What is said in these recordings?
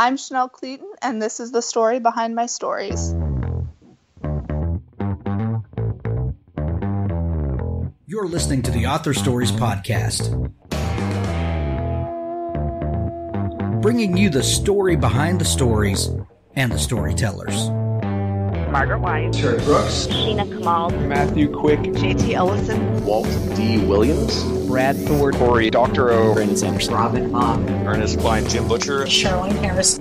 I'm Chanel Cleeton, and this is the story behind my stories. You're listening to the Author Stories Podcast, bringing you the story behind the stories and the storytellers. Margaret White, Terry Brooks, Sheena Kamal, Matthew Quick, JT Ellison, Walt D. Williams, Brad Ford, Corey Doctorow, Brandon Sanderson, Robin Mom, Ernest Blind, Jim Butcher, Charlene Harris.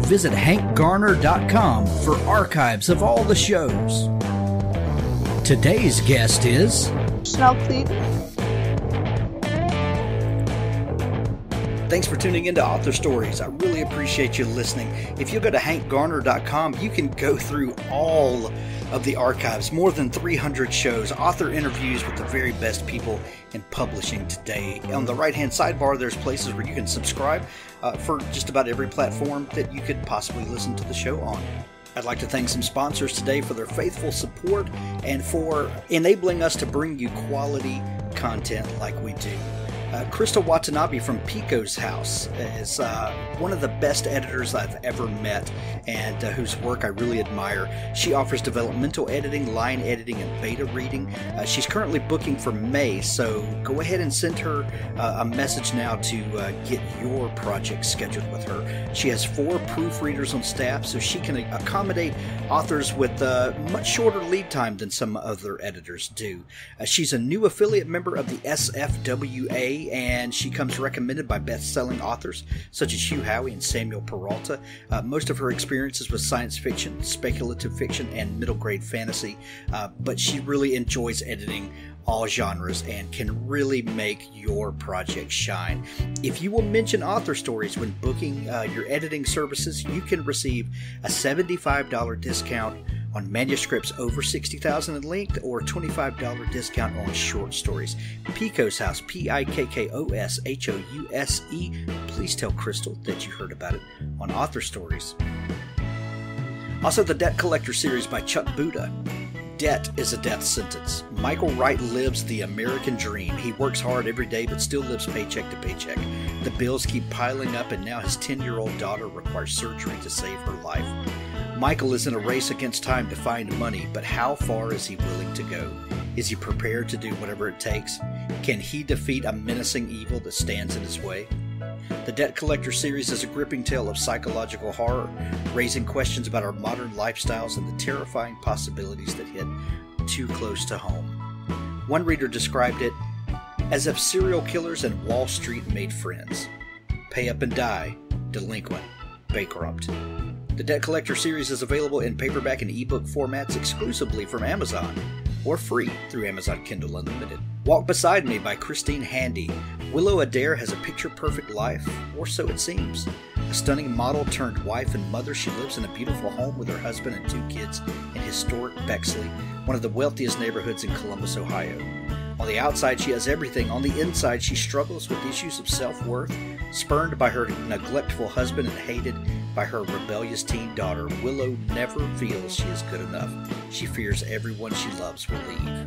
Visit hankgarner.com for archives of all the shows. Today's guest is Chanel Cleeton. Thanks for tuning into Author Stories. I really appreciate you listening. If you go to hankgarner.com, you can go through all of the archives, more than 300 shows, author interviews with the very best people in publishing today. On the right-hand sidebar, there's places where you can subscribe for just about every platform that you could possibly listen to the show on. I'd like to thank some sponsors today for their faithful support and for enabling us to bring you quality content like we do. Crystal Watanabe from Pico's House is one of the best editors I've ever met and whose work I really admire. She offers developmental editing, line editing, and beta reading. She's currently booking for May, so go ahead and send her a message now to get your project scheduled with her. She has 4 proofreaders on staff, so she can accommodate authors with much shorter lead time than some other editors do. She's a new affiliate member of the SFWA, and she comes recommended by best-selling authors such as Hugh Howey and Samuel Peralta. Most of her experiences with science fiction, speculative fiction, and middle-grade fantasy, but she really enjoys editing all genres and can really make your project shine. If you will mention Author Stories when booking your editing services, you can receive a $75 discount on manuscripts over 60,000 in length, or a $25 discount on short stories. Pico's House, Pickoshouse. Please tell Crystal that you heard about it on Author Stories. Also, the Debt Collector series by Chuck Buda. Debt is a death sentence. Michael Wright lives the American dream. He works hard every day but still lives paycheck to paycheck. The bills keep piling up, and now his 10-year-old daughter requires surgery to save her life. Michael is in a race against time to find money, but how far is he willing to go? Is he prepared to do whatever it takes? Can he defeat a menacing evil that stands in his way? The Debt Collector series is a gripping tale of psychological horror, raising questions about our modern lifestyles and the terrifying possibilities that hit too close to home. One reader described it as if serial killers and Wall Street made friends. Pay up and die, delinquent, bankrupt. The Debt Collector series is available in paperback and ebook formats exclusively from Amazon, or free through Amazon Kindle Unlimited. Walk Beside Me by Christine Handy. Willow Adair has a picture-perfect life, or so it seems. A stunning model turned wife and mother, she lives in a beautiful home with her husband and 2 kids in historic Bexley, one of the wealthiest neighborhoods in Columbus, Ohio. On the outside, she has everything. On the inside, she struggles with issues of self-worth. Spurned by her neglectful husband and hated by her rebellious teen daughter, Willow never feels she is good enough. She fears everyone she loves will leave.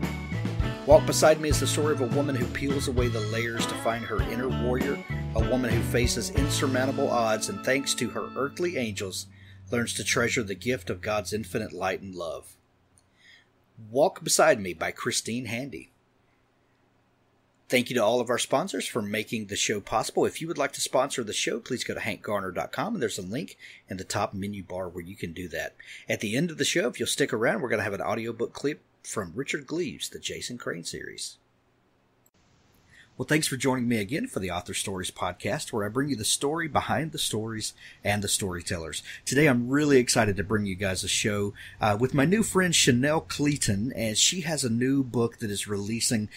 Walk Beside Me is the story of a woman who peels away the layers to find her inner warrior, a woman who faces insurmountable odds and, thanks to her earthly angels, learns to treasure the gift of God's infinite light and love. Walk Beside Me by Christine Handy. Thank you to all of our sponsors for making the show possible. If you would like to sponsor the show, please go to hankgarner.com, and there's a link in the top menu bar where you can do that. At the end of the show, if you'll stick around, we're going to have an audiobook clip from Richard Gleaves, the Jason Crane series. Well, thanks for joining me again for the Author Stories Podcast, where I bring you the story behind the stories and the storytellers. Today, I'm really excited to bring you guys a show with my new friend Chanel Cleeton, and she has a new book that is releasing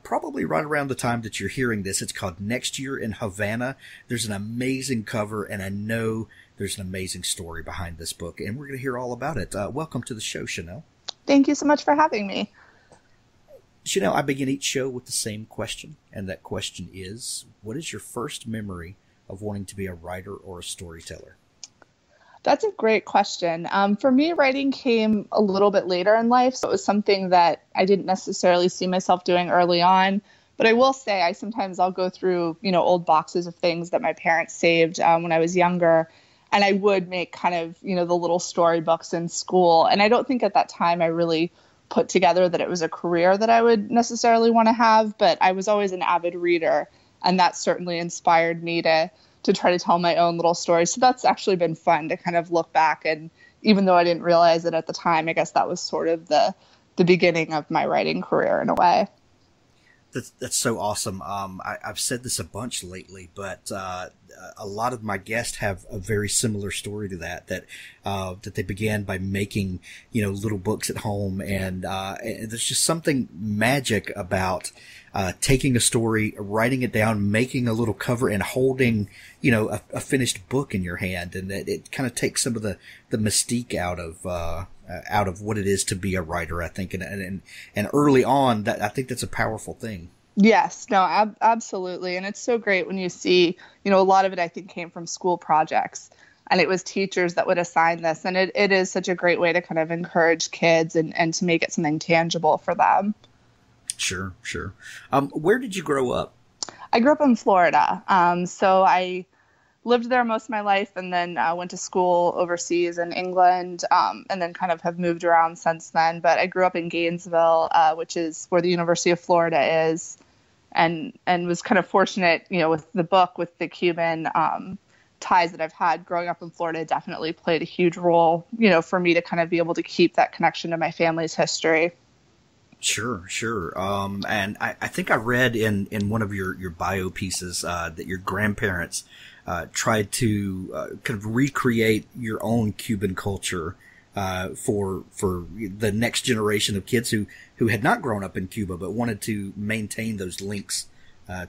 probably right around the time that you're hearing this. It's called Next Year In Havanna. There's an amazing cover, and I know there's an amazing story behind this book, and we're going to hear all about it. Welcome to the show, Chanel. Thank you so much for having me. Chanel, I begin each show with the same question, and that question is, what is your first memory of wanting to be a writer or a storyteller? That's a great question. For me, writing came a little bit later in life, so it was something that I didn't necessarily see myself doing early on. But I will say I'll go through, old boxes of things that my parents saved when I was younger. And I would make kind of, the little storybooks in school. And I don't think at that time I really put together that it was a career that I would necessarily want to have, but I was always an avid reader. And that certainly inspired me to try to tell my own little stories. So that's actually been fun to kind of look back. And even though I didn't realize it at the time, I guess that was sort of the beginning of my writing career in a way. That's so awesome. I've said this a bunch lately, but a lot of my guests have a very similar story to that they began by making, little books at home. And there's just something magic about taking a story, writing it down, making a little cover, and holding, a finished book in your hand. And it kind of takes some of the mystique out of what it is to be a writer, I think. And early on, that I think that's a powerful thing. Yes, no, absolutely. And it's so great when you see, a lot of it, I think, came from school projects, and it was teachers that would assign this. And it is such a great way to kind of encourage kids and to make it something tangible for them. Sure. Where did you grow up? I grew up in Florida. So I lived there most of my life, and then went to school overseas in England, and then kind of have moved around since then. But I grew up in Gainesville, which is where the University of Florida is, and was kind of fortunate, with the book, with the Cuban ties that I've had growing up in Florida, definitely played a huge role, for me to kind of be able to keep that connection to my family's history. Sure. And I think I read in one of your bio pieces that your grandparents tried to kind of recreate your own Cuban culture for the next generation of kids who had not grown up in Cuba but wanted to maintain those links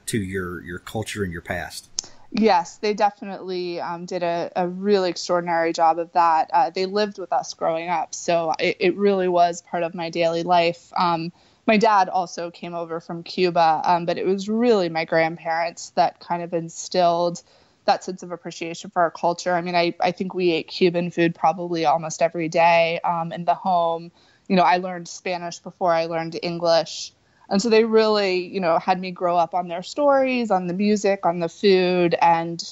to your culture and your past. Yes, they definitely did a really extraordinary job of that. They lived with us growing up, so it really was part of my daily life. My dad also came over from Cuba, but it was really my grandparents that kind of instilled that sense of appreciation for our culture. I mean, I think we ate Cuban food probably almost every day in the home. I learned Spanish before I learned English. And so they really, had me grow up on their stories, on the music, on the food, and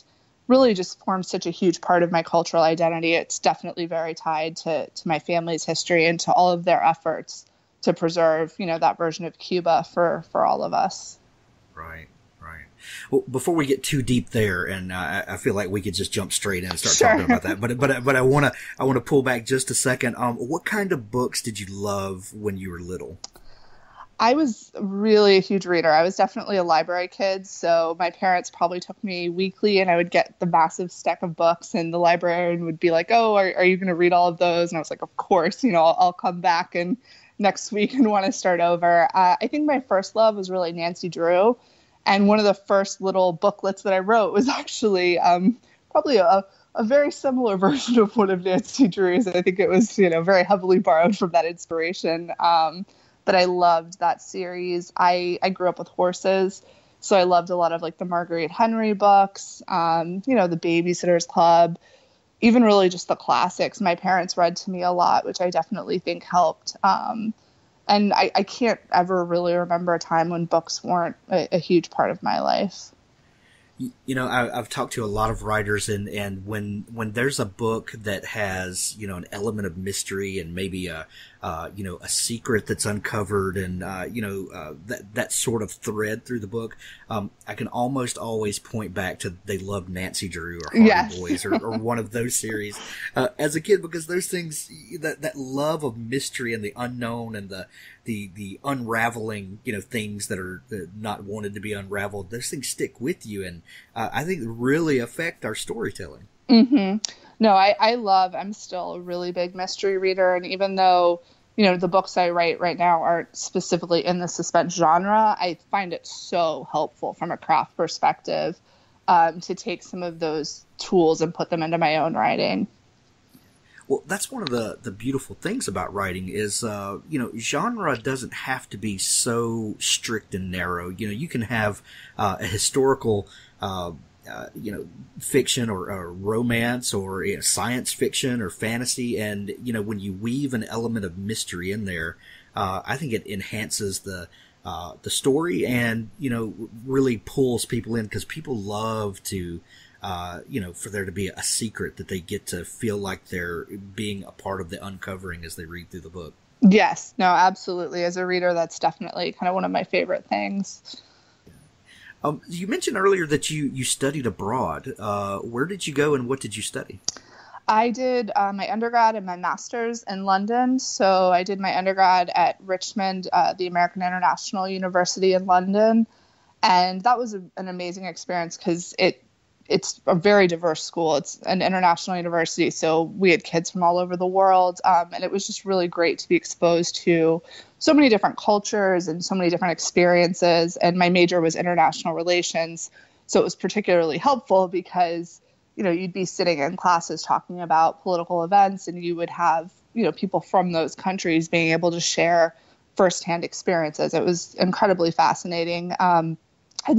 really just formed such a huge part of my cultural identity. It's definitely very tied to my family's history and to all of their efforts to preserve, that version of Cuba for all of us. Right. Well, before we get too deep there, and I feel like we could just jump straight in and start talking about that, but I want to pull back just a second. What kind of books did you love when you were little? I was really a huge reader. I was definitely a library kid, so my parents probably took me weekly, and I would get the massive stack of books, and the librarian would be like, "Oh, are you going to read all of those?" And I was like, "Of course, I'll come back and next week and want to start over." I think my first love was really Nancy Drew, and one of the first little booklets that I wrote was actually probably a very similar version of one of Nancy Drew's. I think it was, very heavily borrowed from that inspiration. But I loved that series. I grew up with horses, so I loved a lot of like the Marguerite Henry books, the Babysitter's Club, even really just the classics. My parents read to me a lot, which I definitely think helped. And I can't ever really remember a time when books weren't a huge part of my life. I've talked to a lot of writers, and when there's a book that has, an element of mystery and maybe a secret that's uncovered and, that sort of thread through the book, I can almost always point back to they loved Nancy Drew or Hardy Boys or one of those series, as a kid, because those things, that love of mystery and the unknown and the unraveling, things that are not wanted to be unraveled, those things stick with you and I think really affect our storytelling. Mm-hmm. No, I'm still a really big mystery reader. And even though, the books I write right now aren't specifically in the suspense genre, I find it so helpful from a craft perspective to take some of those tools and put them into my own writing. Well, that's one of the beautiful things about writing is, genre doesn't have to be so strict and narrow. You can have a historical, fiction or romance or science fiction or fantasy. And, when you weave an element of mystery in there, I think it enhances the story and, really pulls people in because people love to for there to be a secret that they get to feel like they're being a part of the uncovering as they read through the book. Yes, no, absolutely. As a reader, that's definitely kind of one of my favorite things. You mentioned earlier that you studied abroad. Where did you go and what did you study? I did my undergrad and my master's in London. So I did my undergrad at Richmond, the American International University in London. And that was an amazing experience because it's a very diverse school. It's an international university. So we had kids from all over the world. And it was just really great to be exposed to so many different cultures and so many different experiences. And my major was international relations. So it was particularly helpful because you'd be sitting in classes talking about political events and you would have, people from those countries being able to share firsthand experiences. It was incredibly fascinating. And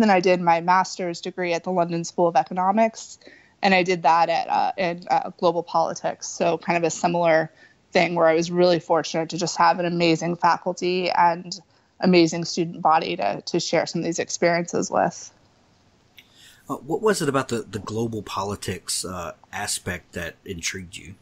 then I did my master's degree at the London School of Economics, and I did that in global politics. So kind of a similar thing where I was really fortunate to just have an amazing faculty and amazing student body to share some of these experiences with. What was it about the global politics aspect that intrigued you?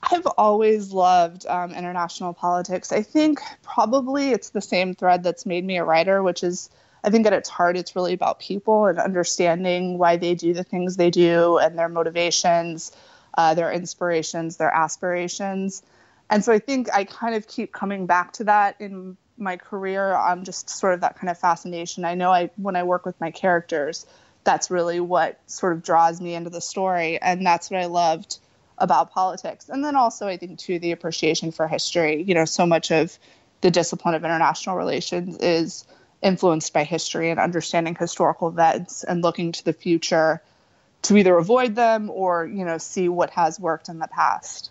I've always loved international politics. I think probably it's the same thread that's made me a writer, which is I think at its heart, it's really about people and understanding why they do the things they do and their motivations, their inspirations, their aspirations. And so I think I kind of keep coming back to that in my career, just sort of that kind of fascination. I know when I work with my characters, that's really what sort of draws me into the story. And that's what I loved about politics. And then also, I think, too, the appreciation for history. So much of the discipline of international relations is influenced by history and understanding historical events and looking to the future to either avoid them or, see what has worked in the past.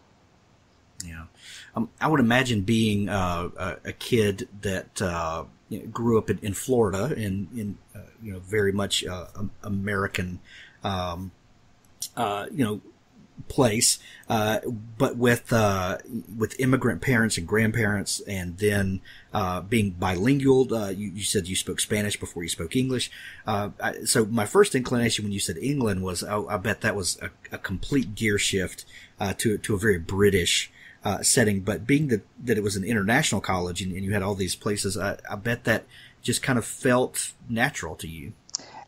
Yeah. I would imagine being a kid that grew up in Florida in very much American, place, but with immigrant parents and grandparents, and then being bilingual. You said you spoke Spanish before you spoke English. So my first inclination when you said England was, I bet that was a complete gear shift to a very British setting. But being that it was an international college and you had all these places, I bet that just kind of felt natural to you.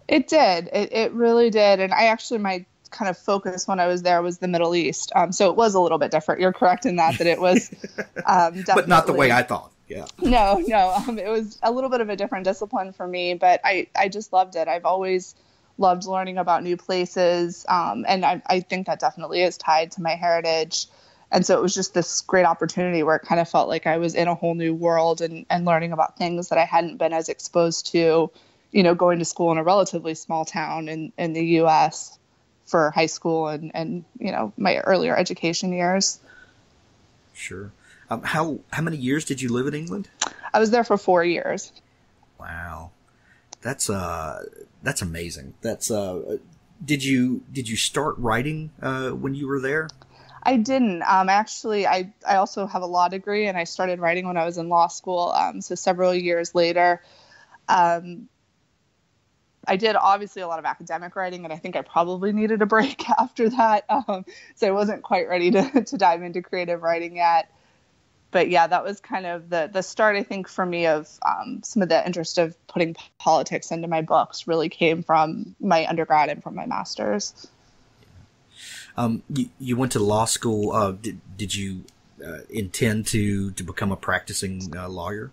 It did. It really did. And my kind of focus when I was there was the Middle East. So it was a little bit different. You're correct in that it was definitely, but not the way I thought. Yeah. No. It was a little bit of a different discipline for me, but I just loved it. I've always loved learning about new places. And I think that definitely is tied to my heritage. And so it was just this great opportunity where it kind of felt like I was in a whole new world and learning about things that I hadn't been as exposed to, going to school in a relatively small town in the U.S. for high school and my earlier education years. Sure. How many years did you live in England? I was there for 4 years. Wow. That's amazing. Did you start writing when you were there? I didn't. Actually, I also have a law degree, and I started writing when I was in law school. So several years later, I did obviously a lot of academic writing, and I think I probably needed a break after that. So I wasn't quite ready to dive into creative writing yet. But yeah, that was kind of the start, I think, for me of some of the interest of putting politics into my books really came from my undergrad and from my master's. You went to law school. Did you intend to become a practicing lawyer?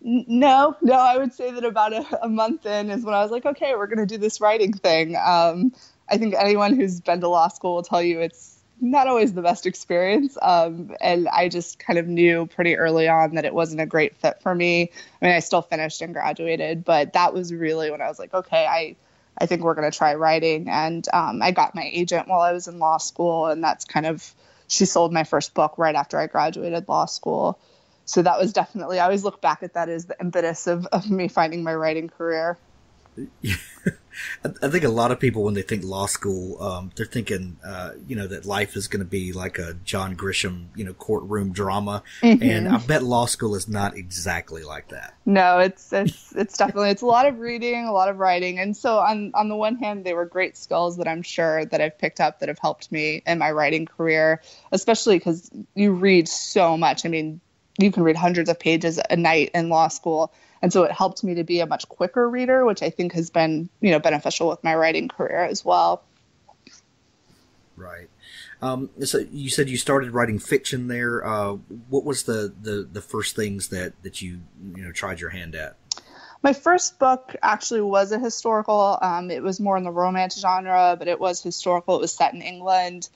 No, I would say that about a month in is when I was like, okay, we're going to do this writing thing. I think anyone who's been to law school will tell you it's not always the best experience. And I just kind of knew pretty early on that it wasn't a great fit for me. I mean, I still finished and graduated, but that was really when I was like, okay, I think we're going to try writing. And I got my agent while I was in law school, and that's she sold my first book right after I graduated law school. So that was definitely, I always look back at that as the impetus of me finding my writing career. I think a lot of people, when they think law school, they're thinking, that life is going to be like a John Grisham, courtroom drama. Mm-hmm. And I bet law school is not exactly like that. No, it's definitely, it's a lot of reading, a lot of writing. And so on the one hand, they were great skills that I'm sure that I've picked up that have helped me in my writing career, especially because you read so much. I mean, you can read hundreds of pages a night in law school. And so it helped me to be a much quicker reader, which I think has been, beneficial with my writing career as well. Right. So you said you started writing fiction there. What was the first things that you tried your hand at? My first book actually was a historical. It was more in the romance genre, but it was historical. It was set in England.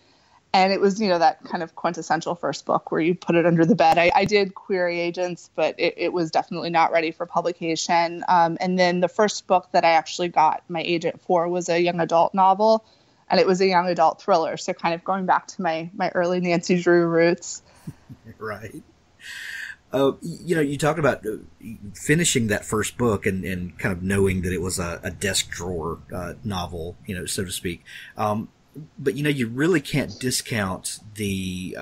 And it was, that kind of quintessential first book where you put it under the bed. I did query agents, but it was definitely not ready for publication. And then the first book that I actually got my agent for was a young adult novel, and it was a young adult thriller. So kind of going back to my early Nancy Drew roots. Right. You talked about finishing that first book and kind of knowing that it was a desk drawer novel, so to speak. But you really can't discount the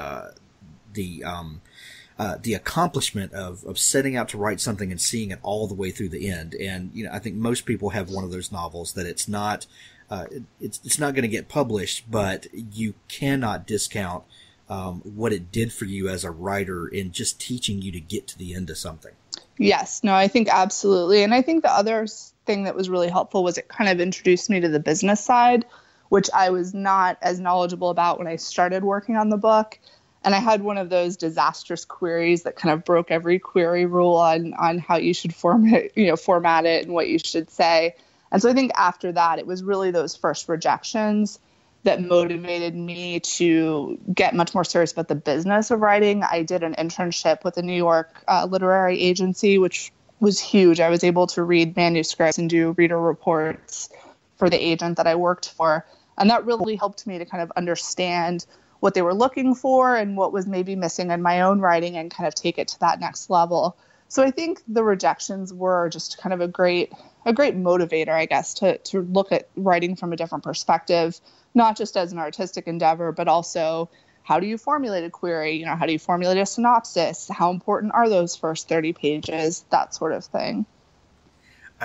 accomplishment of setting out to write something and seeing it all the way through the end. And I think most people have one of those novels that it's not going to get published, but you cannot discount what it did for you as a writer in just teaching you to get to the end of something. Yes, no, I think absolutely. And I think the other thing that was really helpful was it kind of introduced me to the business side, which I was not as knowledgeable about when I started working on the book. And I had one of those disastrous queries that kind of broke every query rule on how you should format it and what you should say. And so I think after that, it was really those first rejections that motivated me to get much more serious about the business of writing. I did an internship with a New York literary agency, which was huge. I was able to read manuscripts and do reader reports for the agent that I worked for. And that really helped me to kind of understand what they were looking for and what was maybe missing in my own writing and kind of take it to that next level. So I think the rejections were just kind of a great motivator, I guess, to look at writing from a different perspective, not just as an artistic endeavor, but also how do you formulate a query? How do you formulate a synopsis? How important are those first 30 pages? That sort of thing.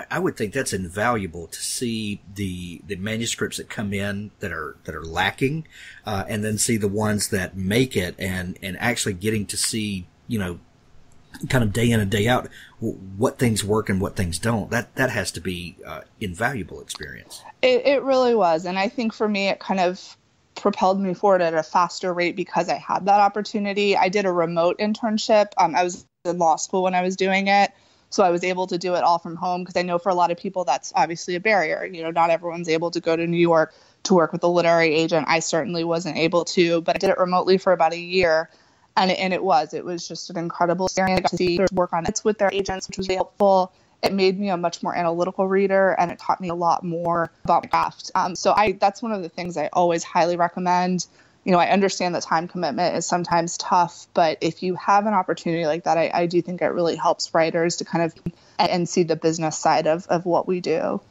I would think that's invaluable to see the manuscripts that come in that are lacking, and then see the ones that make it, and actually getting to see, kind of day in and day out what things work and what things don't. That has to be invaluable experience. It really was, and I think for me it kind of propelled me forward at a faster rate because I had that opportunity. I did a remote internship. I was in law school when I was doing it. So I was able to do it all from home because I know for a lot of people that's obviously a barrier. Not everyone's able to go to New York to work with a literary agent. I certainly wasn't able to, but I did it remotely for about a year. And it was just an incredible experience. I got to see work on it with their agents, which was really helpful. It made me a much more analytical reader, and it taught me a lot more about my craft. So that's one of the things I always highly recommend. I understand the time commitment is sometimes tough, but if you have an opportunity like that, I do think it really helps writers to kind of and see the business side of what we do.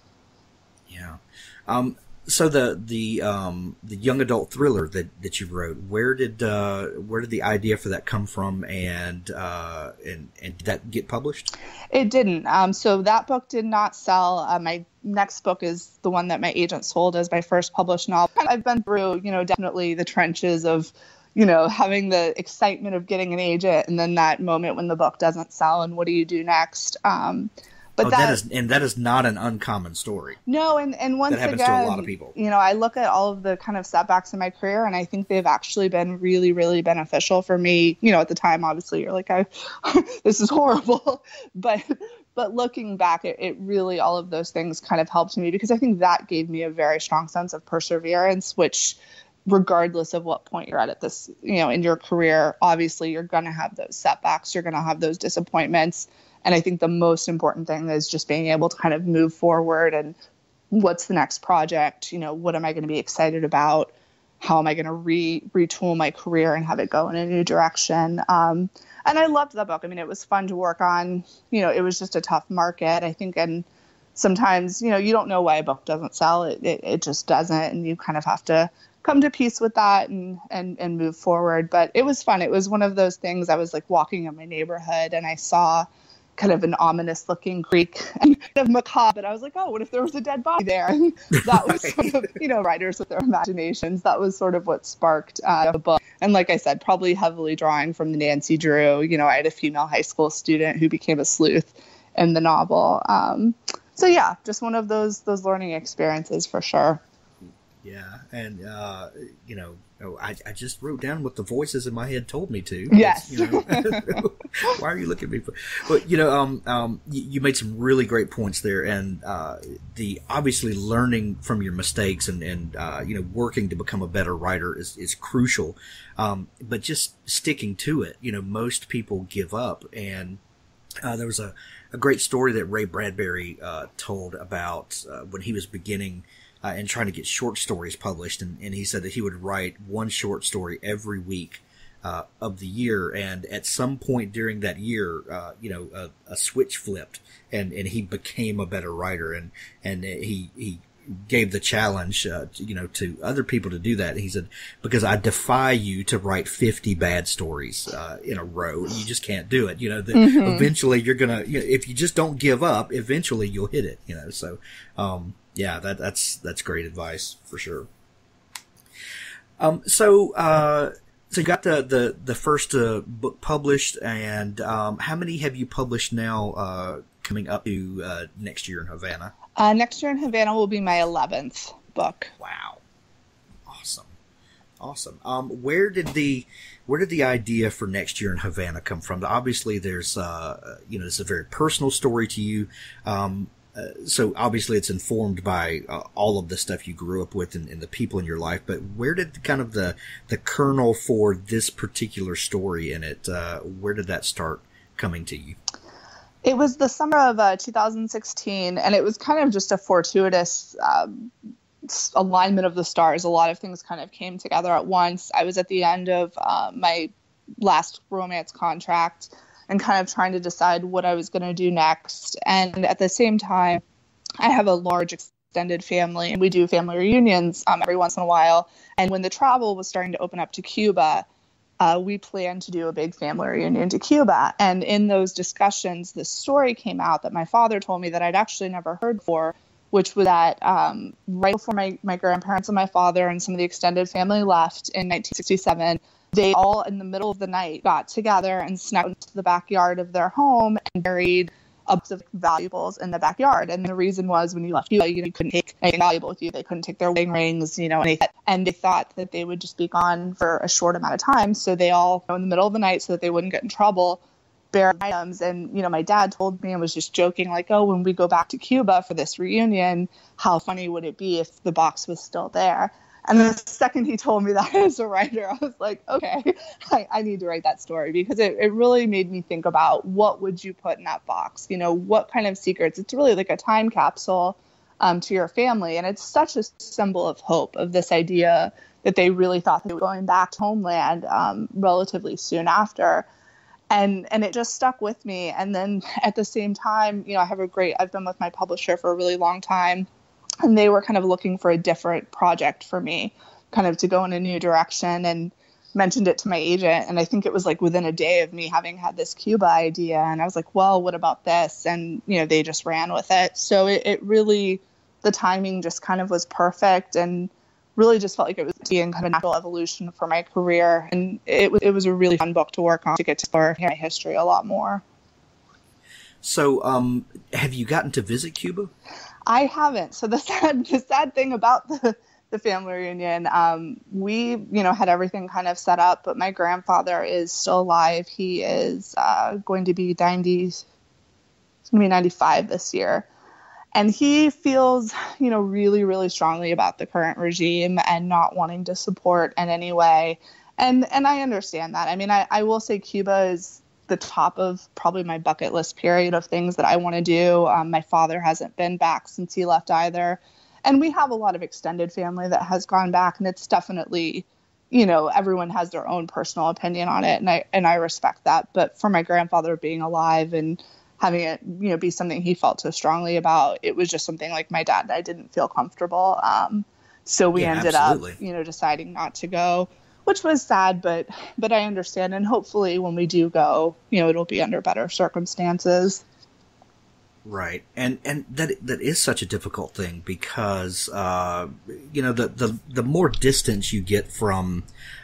Yeah. So the young adult thriller that you wrote, where did the idea for that come from, and did that get published? It didn't. So that book did not sell. My next book is the one that my agent sold as my first published novel. I've been through, definitely the trenches of, having the excitement of getting an agent, and then that moment when the book doesn't sell, and what do you do next? But that is not an uncommon story. No, and once that happens again, to a lot of people. I look at all of the kind of setbacks in my career, and I think they've actually been really, really beneficial for me. At the time, obviously, you're like, this is horrible, but looking back, it really, all of those things kind of helped me because I think that gave me a very strong sense of perseverance, which, regardless of what point you're at this, in your career, obviously you're going to have those setbacks, you're going to have those disappointments. And I think the most important thing is just being able to kind of move forward and what's the next project? What am I going to be excited about? How am I going to retool my career and have it go in a new direction? And I loved that book. I mean, it was fun to work on. It was just a tough market, I think. And, sometimes, you don't know why a book doesn't sell. It just doesn't. And you kind of have to come to peace with that and move forward. But it was fun. It was one of those things. I was like walking in my neighborhood and I saw kind of an ominous looking creek and kind of macabre. But I was like, oh, what if there was a dead body there? And that was sort of, writers with their imaginations. That was sort of what sparked the book. And like I said, probably heavily drawing from the Nancy Drew. I had a female high school student who became a sleuth in the novel. So yeah, just one of those learning experiences for sure. Yeah, and I just wrote down what the voices in my head told me to. Yes. Why are you looking at me for? But you made some really great points there, and the obviously learning from your mistakes and working to become a better writer is crucial. But just sticking to it, most people give up, and there was a great story that Ray Bradbury told about when he was beginning. And trying to get short stories published. And he said that he would write one short story every week of the year. And at some point during that year, a switch flipped and he became a better writer. And he gave the challenge, to other people to do that. He said, because I defy you to write 50 bad stories in a row. You just can't do it. Eventually you're going to, if you just don't give up, eventually you'll hit it, so, yeah, that's great advice for sure. So you got the first book published, and how many have you published now coming up to Next Year in Havanna? Next Year in Havanna will be my 11th book. Wow, awesome. Where did the idea for Next Year in Havanna come from? Obviously, there's it's a very personal story to you. So obviously it's informed by all of the stuff you grew up with and the people in your life, but where did kind of the kernel for this particular story in it, where did that start coming to you? It was the summer of 2016, and it was kind of just a fortuitous alignment of the stars. A lot of things kind of came together at once. I was at the end of my last romance contract and kind of trying to decide what I was going to do next. And at the same time, I have a large extended family, and we do family reunions every once in a while. And when the travel was starting to open up to Cuba, we planned to do a big family reunion to Cuba. And in those discussions, this story came out that my father told me that I'd actually never heard before, which was that right before my grandparents and my father and some of the extended family left in 1967, they all, in the middle of the night, got together and snuck into the backyard of their home and buried a bunch of valuables in the backyard. And the reason was, when you left Cuba, you couldn't take anything valuable with you. They couldn't take their wedding rings, anything. And they thought that they would just be gone for a short amount of time. So they all, in the middle of the night, so that they wouldn't get in trouble, buried items. And, my dad told me and was just joking, like, oh, when we go back to Cuba for this reunion, how funny would it be if the box was still there? And the second he told me that as a writer, I was like, okay, I need to write that story, because it really made me think about what would you put in that box? What kind of secrets? It's really like a time capsule to your family. And it's such a symbol of hope, of this idea that they really thought they were going back to homeland relatively soon after. And it just stuck with me. And then at the same time, I've been with my publisher for a really long time. And they were kind of looking for a different project for me, kind of to go in a new direction, and mentioned it to my agent. And I think it was like within a day of me having had this Cuba idea. And I was like, well, what about this? And, they just ran with it. So it really, the timing just kind of was perfect, and really just felt like it was being kind of natural evolution for my career. And it was a really fun book to work on, to get to explore my history a lot more. So have you gotten to visit Cuba? I haven't. So the sad thing about the family reunion, we, had everything kind of set up, but my grandfather is still alive. He is going to be 90, he's going to be 95 this year. And he feels, really, really strongly about the current regime and not wanting to support in any way. And I understand that. I mean, I will say Cuba is the top of probably my bucket list period of things that I want to do. My father hasn't been back since he left either. And we have a lot of extended family that has gone back, and it's definitely, everyone has their own personal opinion on it. And I respect that. But for my grandfather being alive and having it, be something he felt so strongly about. It was just something like my dad and I didn't feel comfortable. So we ended absolutely. up, deciding not to go, which was sad, but I understand. And hopefully when we do go, it'll be under better circumstances. Right. And that is such a difficult thing because, the more distance you get from,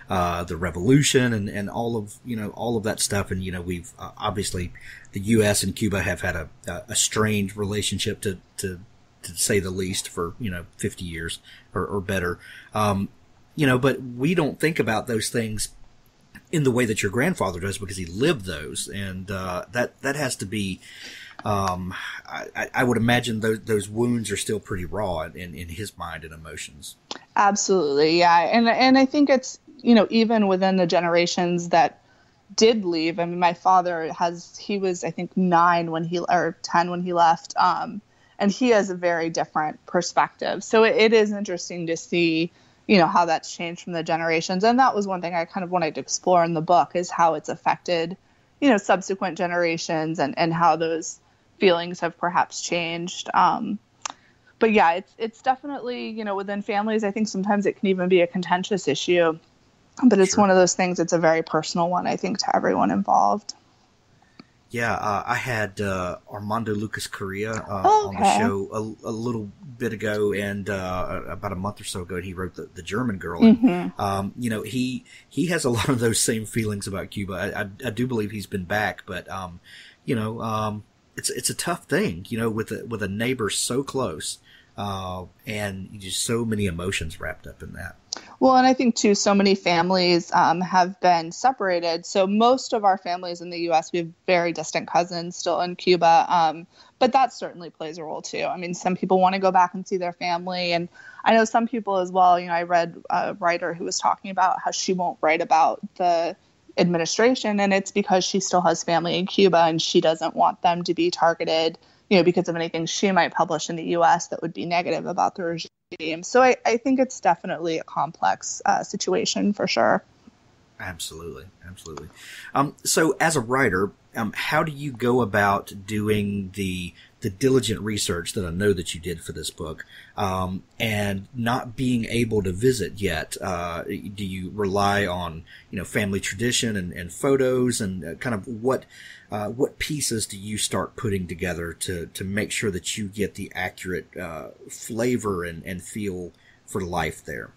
the revolution and all of that stuff. And, we've, obviously the U.S. and Cuba have had a strained relationship to say the least for, 50 years or better. But we don't think about those things in the way that your grandfather does because he lived those. And, that has to be, I would imagine those wounds are still pretty raw in his mind and emotions. Absolutely. Yeah. And I think it's, even within the generations that did leave. I mean, my father he was, I think 10 when he left. And he has a very different perspective. So it is interesting to see, how that's changed from the generations. And that was one thing I kind of wanted to explore in the book is how it's affected, subsequent generations and how those feelings have perhaps changed. But yeah, it's definitely, within families, I think sometimes it can even be a contentious issue, but it's one of those things. It's a very personal one, I think, to everyone involved. Yeah, I had Armand de Lucas Correa on the show a little bit ago, and about a month or so ago, and he wrote the German Girl. And, he has a lot of those same feelings about Cuba. I do believe he's been back, but it's a tough thing, with a neighbor so close, and just so many emotions wrapped up in that. Well, and I think, too, so many families have been separated. So most of our families in the U.S., we have very distant cousins still in Cuba. But that certainly plays a role, too. I mean, some people want to go back and see their family. And I know some people as well. I read a writer who was talking about how she won't write about the administration. And it's because she still has family in Cuba and she doesn't want them to be targeted, because of anything she might publish in the U.S. that would be negative about the regime. So I think it's definitely a complex situation for sure. Absolutely. So as a writer, how do you go about doing the diligent research that I know that you did for this book, and not being able to visit yet? Do you rely on, family tradition and photos and kind of what pieces do you start putting together to make sure that you get the accurate flavor and feel for life there?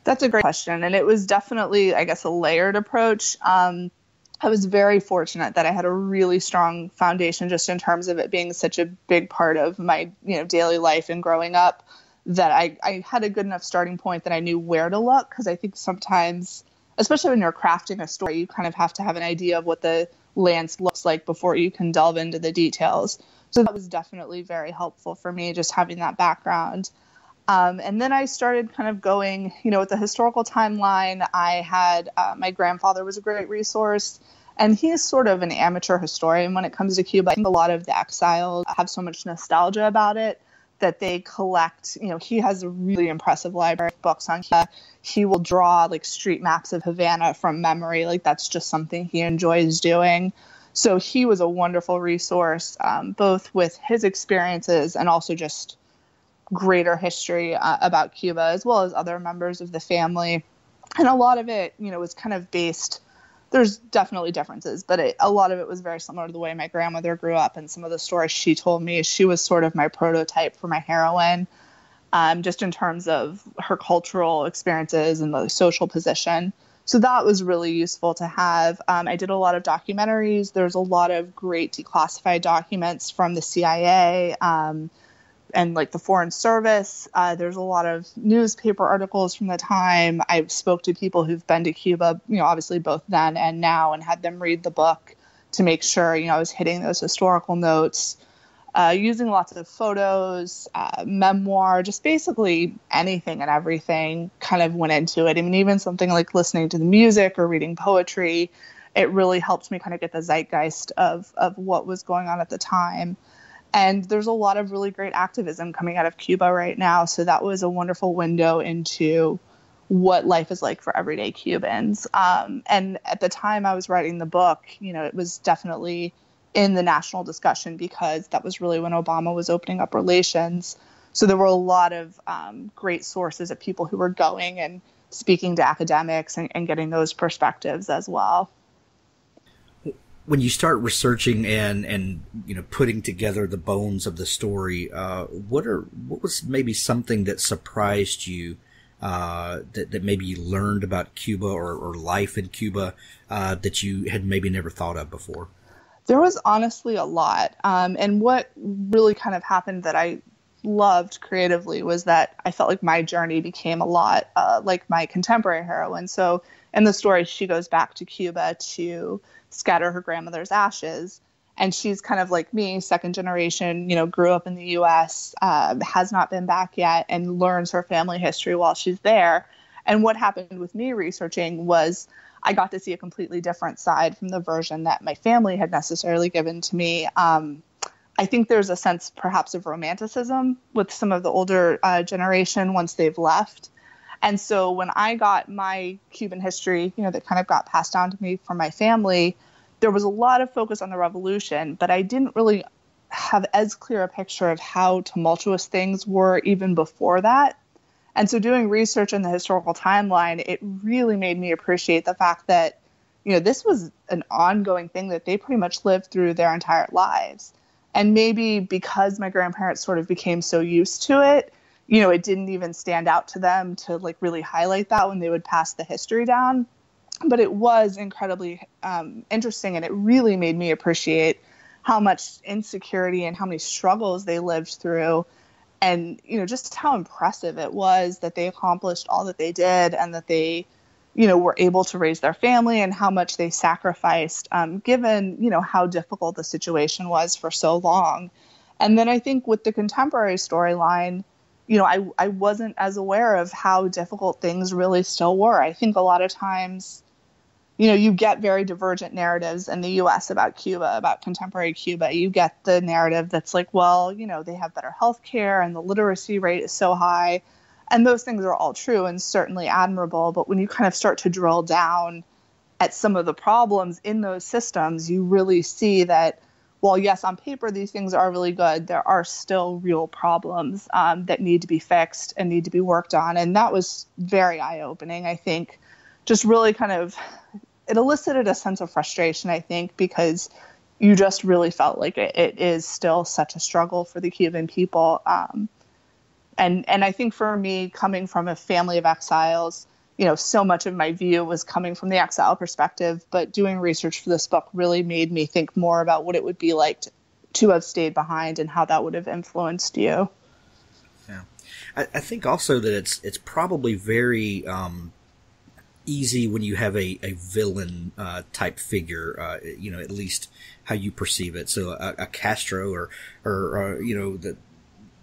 That's a great question. And it was definitely, I guess, a layered approach. I was very fortunate that I had a really strong foundation just in terms of it being such a big part of my, daily life and growing up, that I had a good enough starting point that I knew where to look. Because I think sometimes, especially when you're crafting a story, you kind of have to have an idea of what the landscape looks like before you can delve into the details. So that was definitely very helpful for me, just having that background. And then I started kind of going, with the historical timeline. I had my grandfather was a great resource, and he is sort of an amateur historian when it comes to Cuba. I think a lot of the exiles have so much nostalgia about it that they collect. He has a really impressive library of books on Cuba. He will draw like street maps of Havana from memory. Like that's just something he enjoys doing. So he was a wonderful resource, both with his experiences and also just greater history about Cuba, as well as other members of the family. And a lot of it, was kind of based, there's definitely differences, but a lot of it was very similar to the way my grandmother grew up and some of the stories she told me. She was sort of my prototype for my heroine, just in terms of her cultural experiences and the social position. So that was really useful to have. I did a lot of documentaries. There's a lot of great declassified documents from the CIA, and like the Foreign Service. There's a lot of newspaper articles from the time. I spoke to people who've been to Cuba, obviously both then and now, and had them read the book to make sure, I was hitting those historical notes, using lots of photos, memoir, just basically anything and everything kind of went into it. I mean, even something like listening to the music or reading poetry, it really helped me kind of get the zeitgeist of what was going on at the time. And there's a lot of really great activism coming out of Cuba right now. So that was a wonderful window into what life is like for everyday Cubans. And at the time I was writing the book, it was definitely in the national discussion because that was really when Obama was opening up relations. So there were a lot of great sources of people who were going and speaking to academics and getting those perspectives as well. When you start researching and putting together the bones of the story, what was maybe something that surprised you that maybe you learned about Cuba or life in Cuba that you had maybe never thought of before? There was honestly a lot. And what really kind of happened that I loved creatively was that I felt like my journey became a lot like my contemporary heroine. So in the story, she goes back to Cuba to scatter her grandmother's ashes. And she's kind of like me, second generation, grew up in the U.S., has not been back yet, and learns her family history while she's there. And what happened with me researching was I got to see a completely different side from the version that my family had necessarily given to me. I think there's a sense perhaps of romanticism with some of the older generation once they've left. And so when I got my Cuban history, that kind of got passed down to me from my family, there was a lot of focus on the revolution, but I didn't really have as clear a picture of how tumultuous things were even before that. And so doing research in the historical timeline, it really made me appreciate the fact that, this was an ongoing thing that they pretty much lived through their entire lives. And maybe because my grandparents sort of became so used to it, it didn't even stand out to them to like really highlight that when they would pass the history down. But it was incredibly interesting, and it really made me appreciate how much insecurity and how many struggles they lived through. And, just how impressive it was that they accomplished all that they did and that they, were able to raise their family and how much they sacrificed, given, how difficult the situation was for so long. And then I think with the contemporary storyline, I wasn't as aware of how difficult things really still were. I think a lot of times, you get very divergent narratives in the U.S. about Cuba, about contemporary Cuba. You get the narrative that's like, well, they have better health care and the literacy rate is so high. And those things are all true and certainly admirable. But when you kind of start to drill down at some of the problems in those systems, you really see that, well, yes, on paper, these things are really good. There are still real problems that need to be fixed and need to be worked on. And that was very eye-opening, I think. Just really kind of, it elicited a sense of frustration, I think, because you just really felt like it is still such a struggle for the Cuban people. And I think for me, coming from a family of exiles, so much of my view was coming from the exile perspective, but doing research for this book really made me think more about what it would be like to have stayed behind and how that would have influenced you. Yeah. I think also that it's probably very easy when you have a villain type figure, at least how you perceive it. So a Castro or the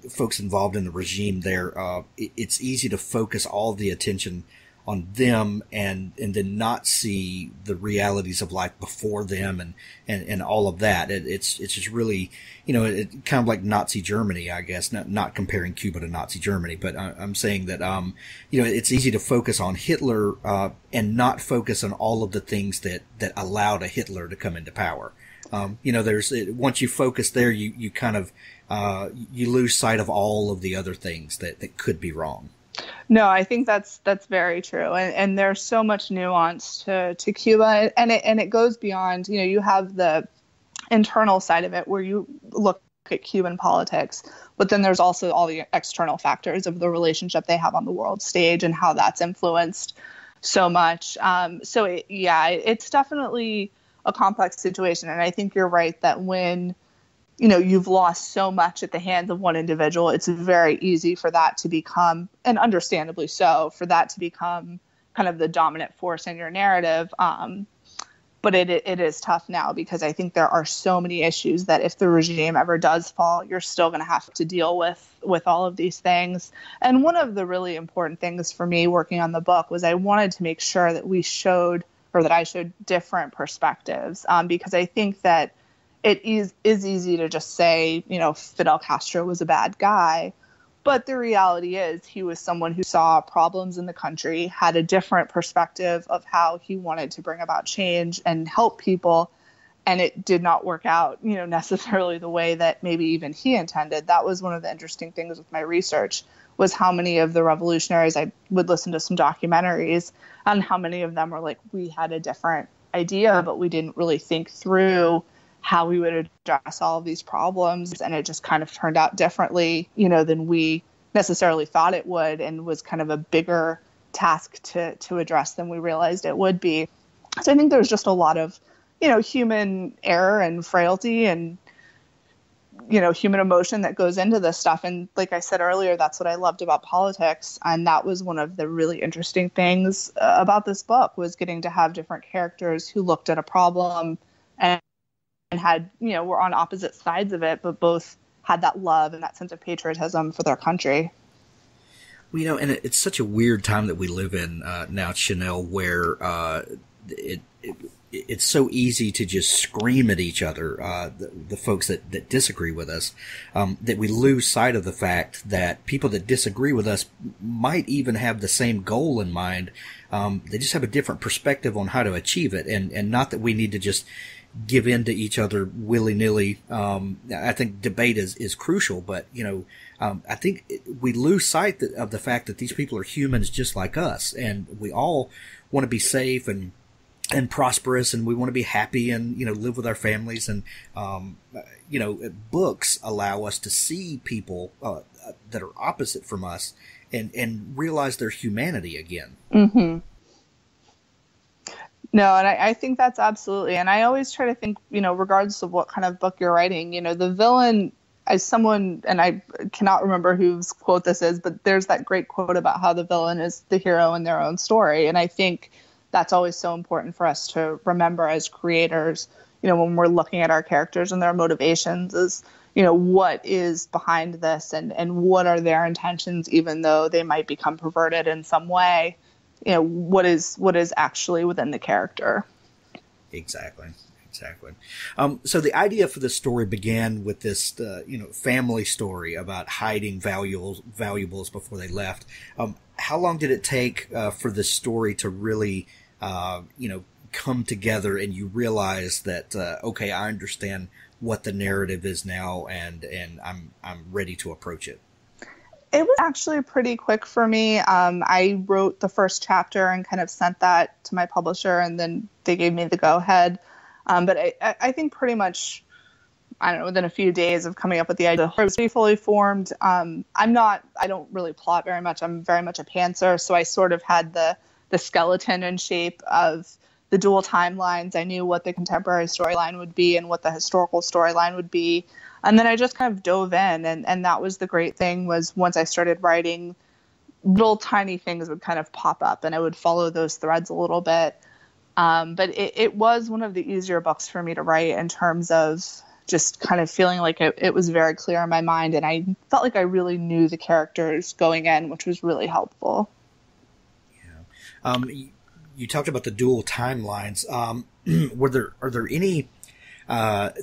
folks involved in the regime there, it's easy to focus all the attention on them and then not see the realities of life before them and all of that. It's just really, it kind of like Nazi Germany, I guess, not comparing Cuba to Nazi Germany, but I'm saying that, it's easy to focus on Hitler, and not focus on all of the things that allowed a Hitler to come into power. Once you focus there, you kind of, you lose sight of all of the other things that could be wrong. No, I think that's very true. And there's so much nuance to Cuba, and it goes beyond, you have the internal side of it where you look at Cuban politics, but then there's also all the external factors of the relationship they have on the world stage and how that's influenced so much. It's definitely a complex situation. And I think you're right that when you've lost so much at the hands of one individual, it's very easy for that to become, and understandably so, for that to become kind of the dominant force in your narrative. But it is tough now because I think there are so many issues that if the regime ever does fall, you're still going to have to deal with all of these things. And one of the really important things for me working on the book was I wanted to make sure that I showed different perspectives, because I think that it is easy to just say, Fidel Castro was a bad guy. But the reality is he was someone who saw problems in the country, had a different perspective of how he wanted to bring about change and help people. and it did not work out, you know, necessarily the way that maybe even he intended. That was one of the interesting things with my research, was how many of the revolutionaries, I would listen to some documentaries, and how many of them were like, we had a different idea, but we didn't really think through how we would address all of these problems. And it just kind of turned out differently, you know, than we necessarily thought it would, and was kind of a bigger task to address than we realized it would be. So I think there's just a lot of, you know, human error and frailty and, you know, human emotion that goes into this stuff. And like I said earlier, that's what I loved about politics. And that was one of the really interesting things about this book, was getting to have different characters who looked at a problem and had, you know, were on opposite sides of it, but both had that love and that sense of patriotism for their country. Well, you know, and it's such a weird time that we live in now, Chanel, where it's so easy to just scream at each other, the folks that disagree with us, that we lose sight of the fact that people that disagree with us might even have the same goal in mind. They just have a different perspective on how to achieve it, and not that we need to just give in to each other willy-nilly. I think debate is crucial, but, you know, I think we lose sight of the fact that these people are humans just like us, and we all want to be safe and prosperous, and we want to be happy and, you know, live with our families. And, you know, books allow us to see people that are opposite from us and realize their humanity again. Mm-hmm. No, and I think that's absolutely. And I always try to think, you know, regardless of what kind of book you're writing, you know, the villain, as someone, and I cannot remember whose quote this is, but there's that great quote about how the villain is the hero in their own story. And I think that's always so important for us to remember as creators, you know, when we're looking at our characters and their motivations, is, you know, what is behind this, and what are their intentions, even though they might become perverted in some way. You know, what is actually within the character. Exactly. So the idea for this story began with this, you know, family story about hiding valuables before they left. How long did it take for this story to really, you know, come together, and you realize that, okay, I understand what the narrative is now, and I'm ready to approach it? It was actually pretty quick for me. I wrote the first chapter and kind of sent that to my publisher, and then they gave me the go-ahead. But I think pretty much, I don't know, within a few days of coming up with the idea, it was pretty fully formed. I don't really plot very much. I'm very much a pantser, so I sort of had the skeleton and shape of the dual timelines. I knew what the contemporary storyline would be and what the historical storyline would be. And then I just kind of dove in, and that was the great thing, was once I started writing, little tiny things would kind of pop up, and I would follow those threads a little bit. But it was one of the easier books for me to write, in terms of just kind of feeling like it was very clear in my mind, and I felt like I really knew the characters going in, which was really helpful. Yeah. You talked about the dual timelines. Are there any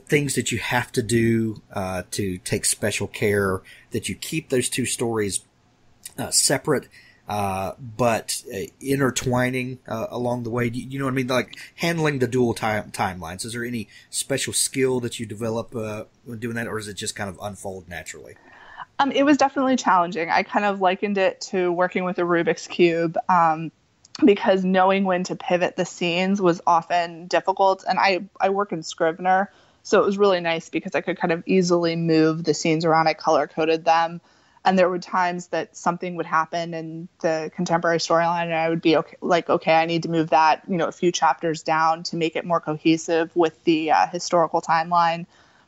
things that you have to do to take special care that you keep those two stories separate, but intertwining along the way? You know what I mean? Like handling the dual timelines. Is there any special skill that you develop when doing that, or does it just kind of unfold naturally? It was definitely challenging. I kind of likened it to working with a Rubik's Cube, because knowing when to pivot the scenes was often difficult. And I work in Scrivener, so it was really nice because I could kind of easily move the scenes around. I color-coded them. And there were times that something would happen in the contemporary storyline, and I would be okay, I need to move that, you know, a few chapters down to make it more cohesive with the historical timeline.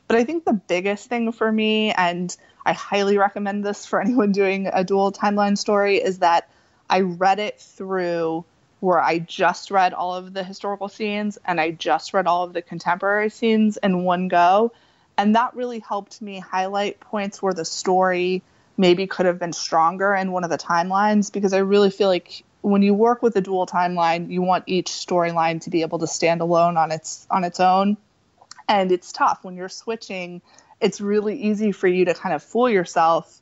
But I think the biggest thing for me, and I highly recommend this for anyone doing a dual timeline story, is that I read it through where I just read all of the historical scenes and I just read all of the contemporary scenes in one go. And that really helped me highlight points where the story maybe could have been stronger in one of the timelines, because I really feel like when you work with a dual timeline, you want each storyline to be able to stand alone on its own. And it's tough when you're switching. It's really easy for you to kind of fool yourself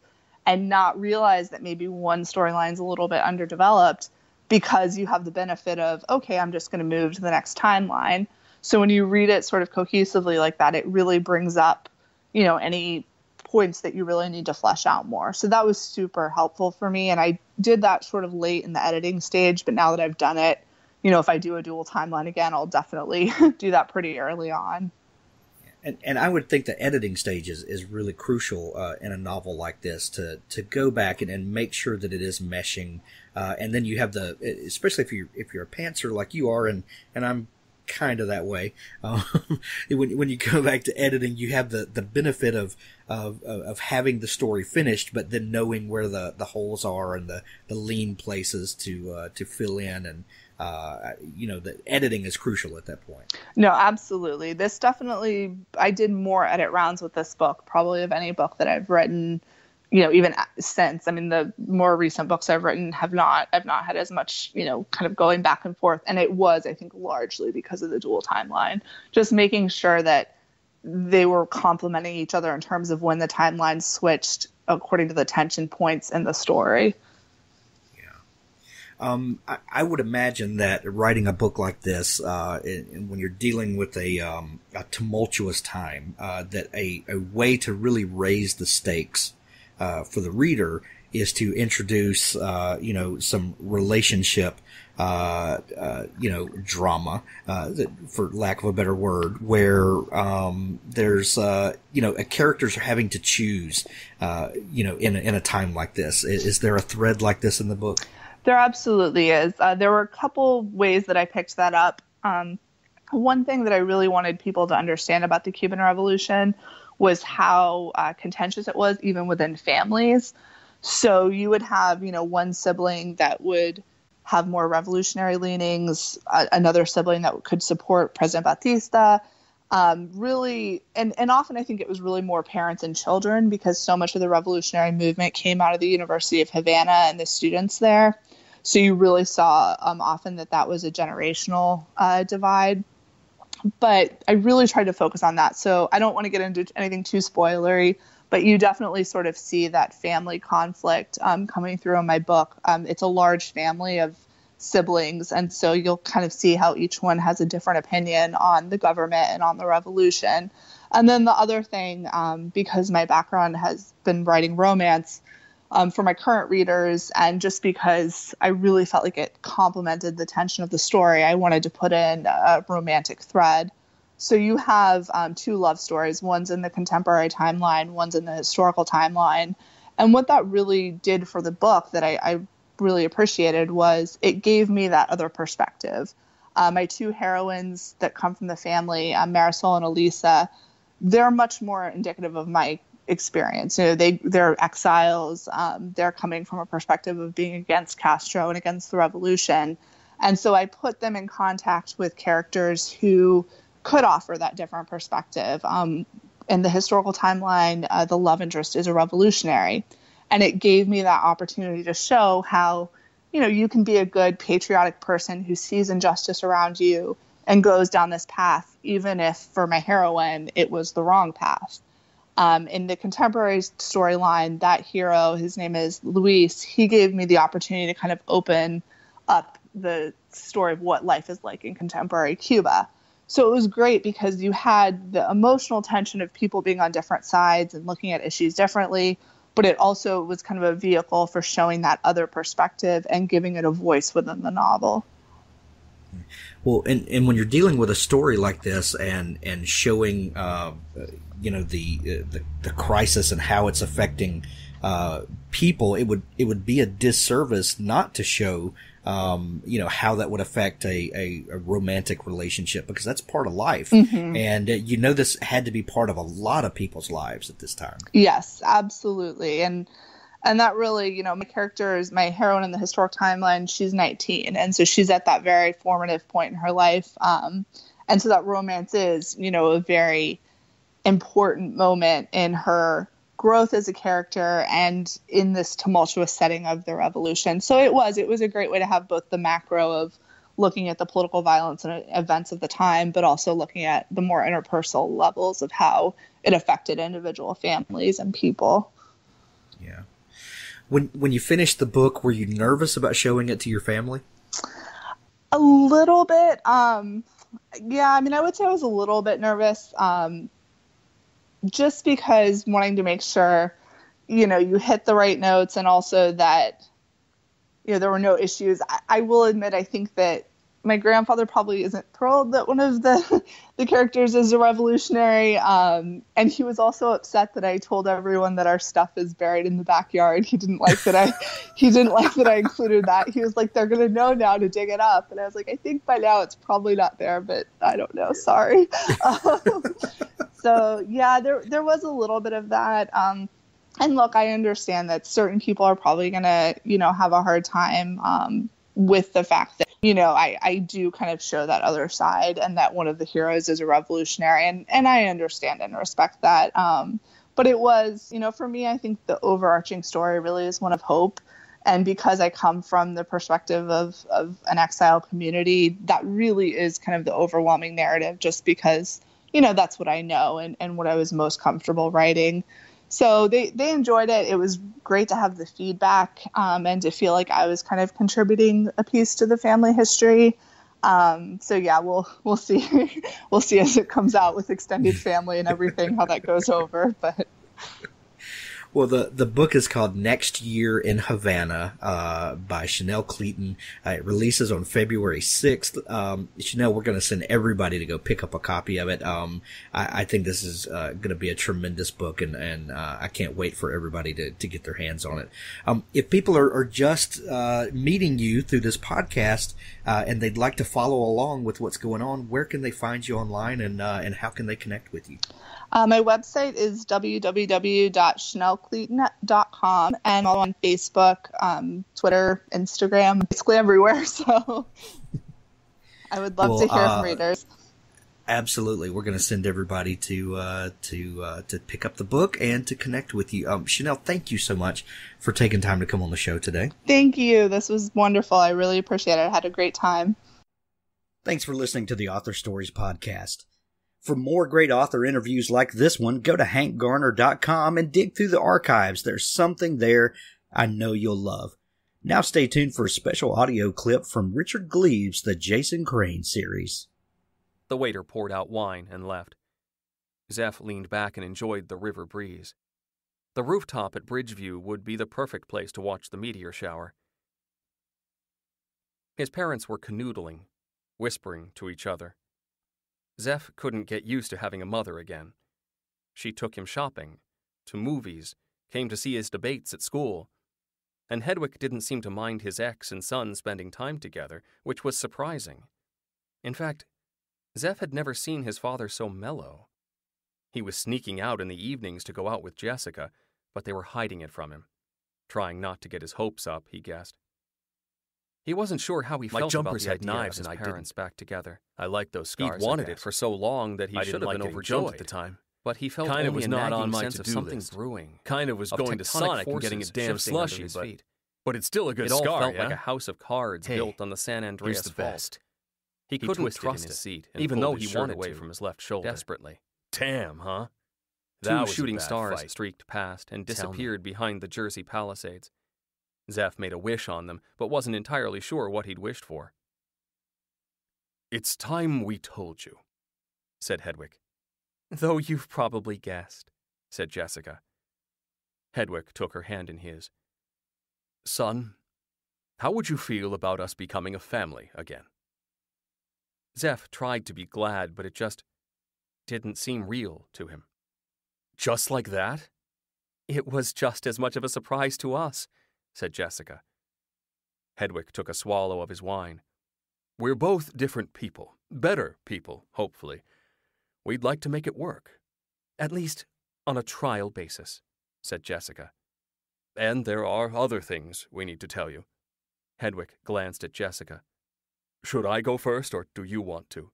and not realize that maybe one storyline's a little bit underdeveloped, because you have the benefit of, okay, I'm just going to move to the next timeline. So when you read it sort of cohesively like that, it really brings up, any points that you really need to flesh out more. So that was super helpful for me. And I did that sort of late in the editing stage. But now that I've done it, if I do a dual timeline again, I'll definitely do that pretty early on. And I would think the editing stage is really crucial in a novel like this to go back and make sure that it is meshing. And then you have especially if you're a pantser like you are, and I'm kind of that way. When you go back to editing, you have the benefit of having the story finished, but then knowing where the holes are and the lean places to fill in, and the editing is crucial at that point. No, absolutely. I did more edit rounds with this book, probably of any book that I've written, even since. I mean, the more recent books I've written I've not had as much, kind of going back and forth. And it was, I think, largely because of the dual timeline, just making sure that they were complementing each other in terms of when the timeline switched according to the tension points in the story. I would imagine that writing a book like this, when you're dealing with a tumultuous time, that a way to really raise the stakes for the reader is to introduce, some relationship, drama, for lack of a better word, where there's, characters are having to choose, in a time like this. Is there a thread like this in the book? There absolutely is. There were a couple ways that I picked that up. One thing that I really wanted people to understand about the Cuban Revolution was how contentious it was, even within families. So you would have, one sibling that would have more revolutionary leanings, another sibling that could support President Batista. Really, and often I think it was really more parents and children, because so much of the revolutionary movement came out of the University of Havana and the students there. So you really saw often that was a generational divide. But I really tried to focus on that. So I don't want to get into anything too spoilery, but you definitely sort of see that family conflict coming through in my book. It's a large family of siblings, and so you'll kind of see how each one has a different opinion on the government and on the revolution. And then the other thing, because my background has been writing romance, for my current readers, and just because I really felt like it complemented the tension of the story, I wanted to put in a romantic thread. So you have two love stories. One's in the contemporary timeline, one's in the historical timeline. And what that really did for the book that I really appreciated was it gave me that other perspective. My two heroines that come from the family, Marisol and Elisa, they're much more indicative of my experience. They're exiles. They're coming from a perspective of being against Castro and against the revolution. And so I put them in contact with characters who could offer that different perspective. In the historical timeline, the love interest is a revolutionary. And it gave me that opportunity to show how, you can be a good patriotic person who sees injustice around you and goes down this path, even if for my heroine, it was the wrong path. In the contemporary storyline, that hero, his name is Luis, he gave me the opportunity to kind of open up the story of what life is like in contemporary Cuba. So it was great because you had the emotional tension of people being on different sides and looking at issues differently, but it also was kind of a vehicle for showing that other perspective and giving it a voice within the novel. Well, and when you're dealing with a story like this and showing, the crisis and how it's affecting people, it would be a disservice not to show, how that would affect a romantic relationship, because that's part of life. Mm-hmm. And this had to be part of a lot of people's lives at this time. Yes, absolutely. And that really, my character is my heroine in the historic timeline. She's 19. And so she's at that very formative point in her life. And so that romance is, a very important moment in her growth as a character and in this tumultuous setting of the revolution. So it was a great way to have both the macro of looking at the political violence and events of the time, but also looking at the more interpersonal levels of how it affected individual families and people. Yeah. When you finished the book, were you nervous about showing it to your family? A little bit. Yeah, I mean, I would say I was a little bit nervous, just because wanting to make sure, you hit the right notes and also that, there were no issues. I will admit, I think that my grandfather probably isn't thrilled that one of the characters is a revolutionary. And he was also upset that I told everyone that our stuff is buried in the backyard. He didn't like that I included that. He was like, they're going to know now to dig it up. And I was like, I think by now it's probably not there, but I don't know. Sorry. So yeah, there was a little bit of that. And look, I understand that certain people are probably going to, have a hard time with the fact that, I do kind of show that other side and that one of the heroes is a revolutionary. And I understand and respect that. But it was, for me, I think the overarching story really is one of hope. And because I come from the perspective of an exile community, that really is kind of the overwhelming narrative, just because, that's what I know and what I was most comfortable writing. So they enjoyed it. It was great to have the feedback and to feel like I was kind of contributing a piece to the family history. So yeah, we'll see. We'll see as it comes out with extended family and everything, how that goes over. But well, the book is called Next Year in Havanna by Chanel Cleeton. It releases on February 6th. Chanel, we're going to send everybody to go pick up a copy of it. I think this is going to be a tremendous book, and I can't wait for everybody to get their hands on it. If people are just meeting you through this podcast and they'd like to follow along with what's going on, where can they find you online, and how can they connect with you? My website is www.chanelcleeton.com, and I'm on Facebook, Twitter, Instagram, basically everywhere. So I would love to hear from readers. Absolutely. We're going to send everybody to pick up the book and to connect with you. Chanel, thank you so much for taking time to come on the show today. Thank you. This was wonderful. I really appreciate it. I had a great time. Thanks for listening to the Author Stories podcast. For more great author interviews like this one, go to hankgarner.com and dig through the archives. There's something there I know you'll love. Now stay tuned for a special audio clip from Richard Gleaves' The Jason Crane series. The waiter poured out wine and left. Zeph leaned back and enjoyed the river breeze. The rooftop at Bridgeview would be the perfect place to watch the meteor shower. His parents were canoodling, whispering to each other. Zeph couldn't get used to having a mother again. She took him shopping, to movies, came to see his debates at school. And Hedwig didn't seem to mind his ex and son spending time together, which was surprising. In fact, Zeph had never seen his father so mellow. He was sneaking out in the evenings to go out with Jessica, but they were hiding it from him. Trying not to get his hopes up, he guessed. He wasn't sure how he felt about the idea of his parents back together. I liked those scars. He'd wanted it for so long that he should have been overjoyed at the time. But he felt Kind of only was a not nagging on my sense of to-do something list. brewing. Kind of was Of going to tectonic Sonic and getting a forces damn shifting under slushy, his but feet. it's still a good It all scar, felt yeah? like a house of cards Hey, built on the San Andreas here's the fault. best. He couldn't twisted trust in his it, seat and even pulled though his he shirt wanted away to, from his left shoulder. desperately. Damn, huh? That Two was a shooting bad stars fight. streaked past and Tell me. disappeared behind the Jersey Palisades. Zeph made a wish on them, but wasn't entirely sure what he'd wished for. It's time we told you, said Hedwig. Though you've probably guessed, said Jessica. Hedwig took her hand in his. Son, how would you feel about us becoming a family again? Zeph tried to be glad, but it just didn't seem real to him. Just like that? It was just as much of a surprise to us, said Jessica. Hedwig took a swallow of his wine. We're both different people. Better people, hopefully. We'd like to make it work. At least on a trial basis, said Jessica. And there are other things we need to tell you. Hedwig glanced at Jessica. Should I go first, or do you want to?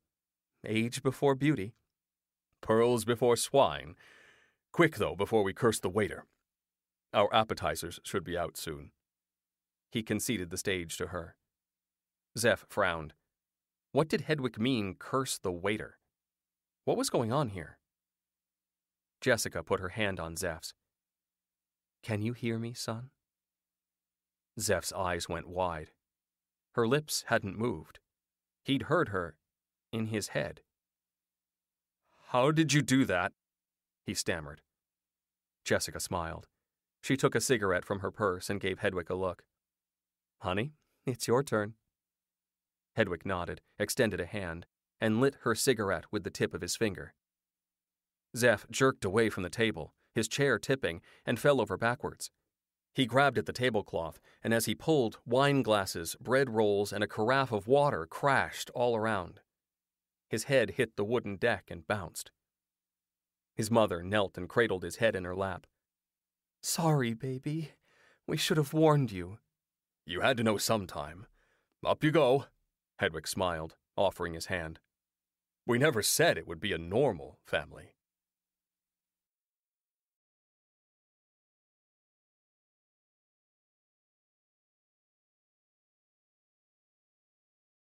Age before beauty. Pearls before swine. Quick, though, before we curse the waiter. Our appetizers should be out soon. He conceded the stage to her. Zeph frowned. What did Hedwig mean, curse the waiter? What was going on here? Jessica put her hand on Zeph's. Can you hear me, son? Zeph's eyes went wide. Her lips hadn't moved. He'd heard her in his head. "How did you do that?" he stammered. Jessica smiled. She took a cigarette from her purse and gave Hedwig a look. "Honey, it's your turn." Hedwig nodded, extended a hand, and lit her cigarette with the tip of his finger. Zeph jerked away from the table, his chair tipping, and fell over backwards. He grabbed at the tablecloth, and as he pulled, wine glasses, bread rolls, and a carafe of water crashed all around. His head hit the wooden deck and bounced. His mother knelt and cradled his head in her lap. "Sorry, baby. We should have warned you." "You had to know sometime. Up you go," Hedwig smiled, offering his hand. "We never said it would be a normal family."